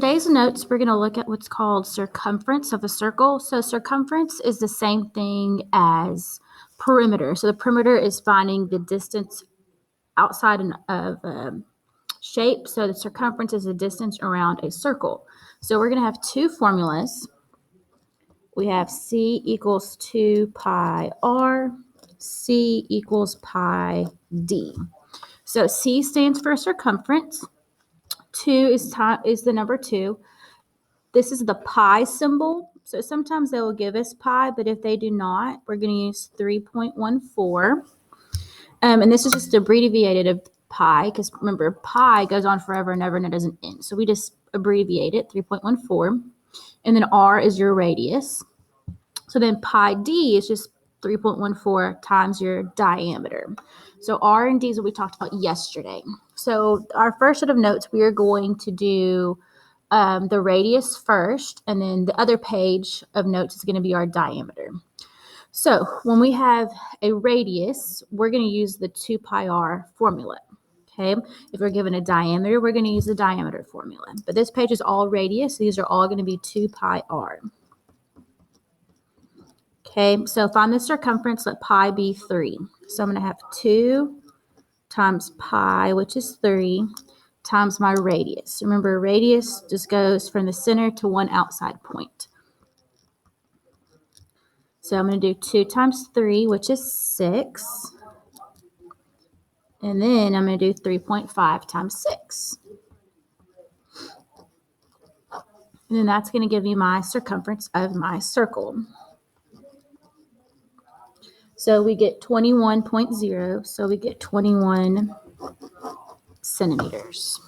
Today's notes, we're going to look at what's called circumference of a circle. So circumference is the same thing as perimeter. So the perimeter is finding the distance outside of a shape. So the circumference is the distance around a circle. So we're going to have two formulas. We have C equals 2 pi r, C equals pi d. So C stands for circumference. 2 is the number 2. This is the pi symbol. So sometimes they will give us pi, but if they do not, we're going to use 3.14. And this is just abbreviated of pi, because remember, pi goes on forever and ever and it doesn't end. So we just abbreviate it, 3.14. And then r is your radius. So then pi d is just 3.14 times your diameter. So r and d is what we talked about yesterday. So our first set of notes, we are going to do the radius first, and then the other page of notes is going to be our diameter. So when we have a radius, we're going to use the 2 pi r formula. Okay, if we're given a diameter, we're going to use the diameter formula. But this page is all radius. These are all going to be 2 pi r. Okay, so find the circumference, let pi be 3. So I'm going to have 2 times pi, which is 3, times my radius. Remember, radius just goes from the center to one outside point. So I'm going to do 2 times 3, which is 6. And then I'm going to do 3.5 times 6. And then that's going to give you my circumference of my circle. So we get 21.0, so we get 21 centimeters.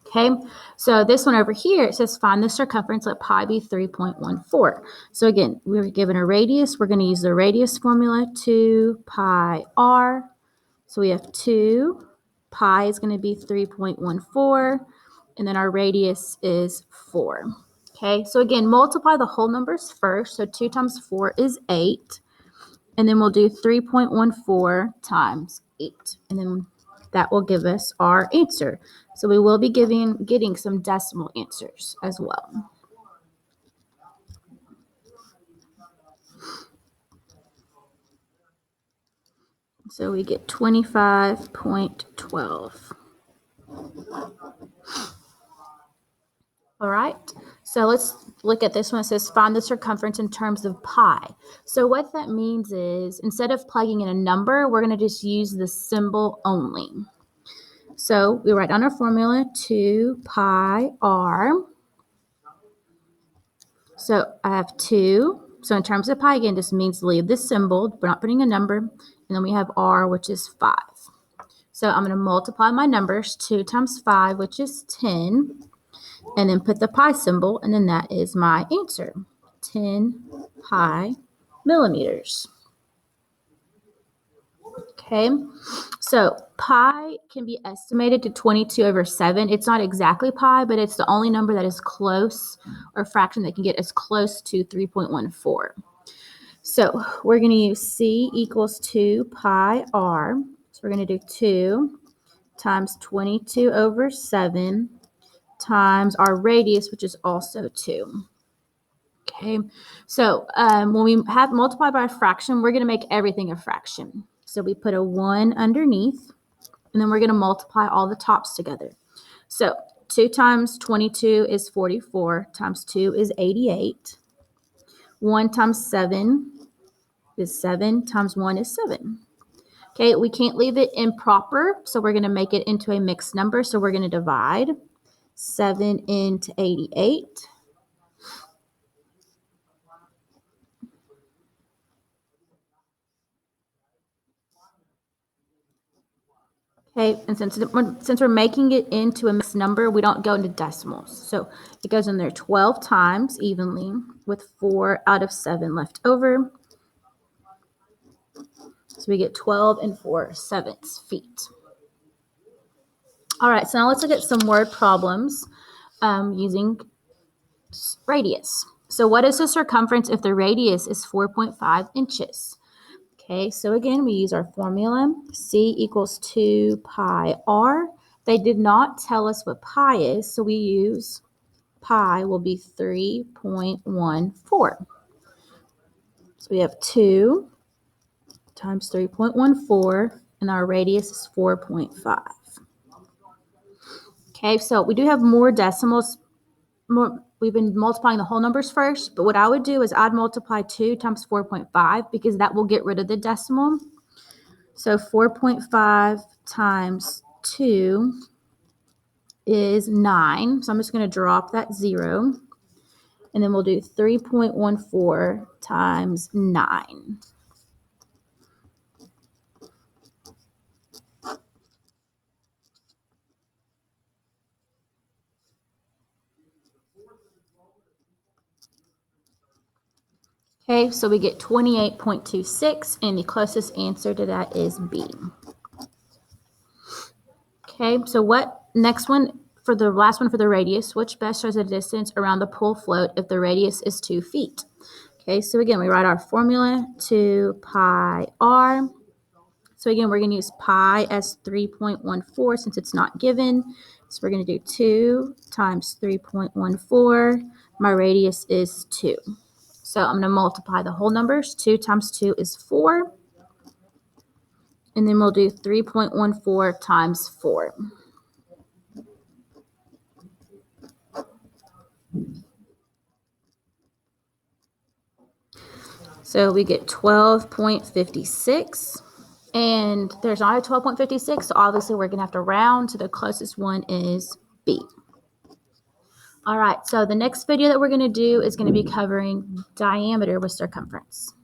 Okay, so this one over here, it says find the circumference, let pi be 3.14. So again, we were given a radius. We're going to use the radius formula, 2 pi r. So we have 2. Pi is going to be 3.14. And then our radius is 4. Okay, so again, multiply the whole numbers first. So 2 times 4 is 8. And then we'll do 3.14 times 8. And then that will give us our answer. So we will be getting some decimal answers as well. So we get 25.12. All right, so let's look at this one. It says find the circumference in terms of pi. So what that means is instead of plugging in a number, we're going to just use the symbol only. So we write down our formula, 2 pi r. So I have 2. So in terms of pi, again, this means leave this symbol. We're not putting a number. And then we have r, which is 5. So I'm going to multiply my numbers, 2 times 5, which is 10. And then put the pi symbol, and then that is my answer, 10 pi millimeters. Okay, so pi can be estimated to 22/7. It's not exactly pi, but it's the only number that is close, or fraction that can get as close to 3.14. So we're going to use C equals 2 pi r. So we're going to do 2 times 22/7 times our radius, which is also 2. Okay, so when we have multiplied by a fraction, we're going to make everything a fraction. So we put a 1 underneath, and then we're going to multiply all the tops together. So 2 times 22 is 44, times 2 is 88. 1 times 7 is 7, times 1 is 7. Okay, we can't leave it improper, so we're going to make it into a mixed number. So we're going to divide 7 into 88. Okay, and since we're making it into a mixed number, we don't go into decimals. So it goes in there 12 times evenly with 4 out of 7 left over. So we get 12 and 4/7 feet. All right, so now let's look at some word problems using radius. So what is the circumference if the radius is 4.5 inches? Okay, so again, we use our formula, C equals 2 pi r, They did not tell us what pi is, so we use pi will be 3.14. So we have 2 times 3.14, and our radius is 4.5. Okay, so we do have more decimals. We've been multiplying the whole numbers first, but what I would do is I'd multiply 2 times 4.5 because that will get rid of the decimal. So 4.5 times 2 is 9. So I'm just going to drop that 0. And then we'll do 3.14 times 9. Okay, so we get 28.26, and the closest answer to that is B. Okay, so what next one for the last one for the radius, which best shows the distance around the pool float if the radius is 2 feet? Okay, so again, we write our formula 2 pi r. So again, we're going to use pi as 3.14 since it's not given. So we're going to do 2 times 3.14. My radius is 2. So I'm going to multiply the whole numbers. 2 times 2 is 4. And then we'll do 3.14 times 4. So we get 12.56. And there's not a 12.56, so obviously we're going to have to round. So the closest one is B. All right, so the next video that we're going to do is going to be covering diameter with circumference.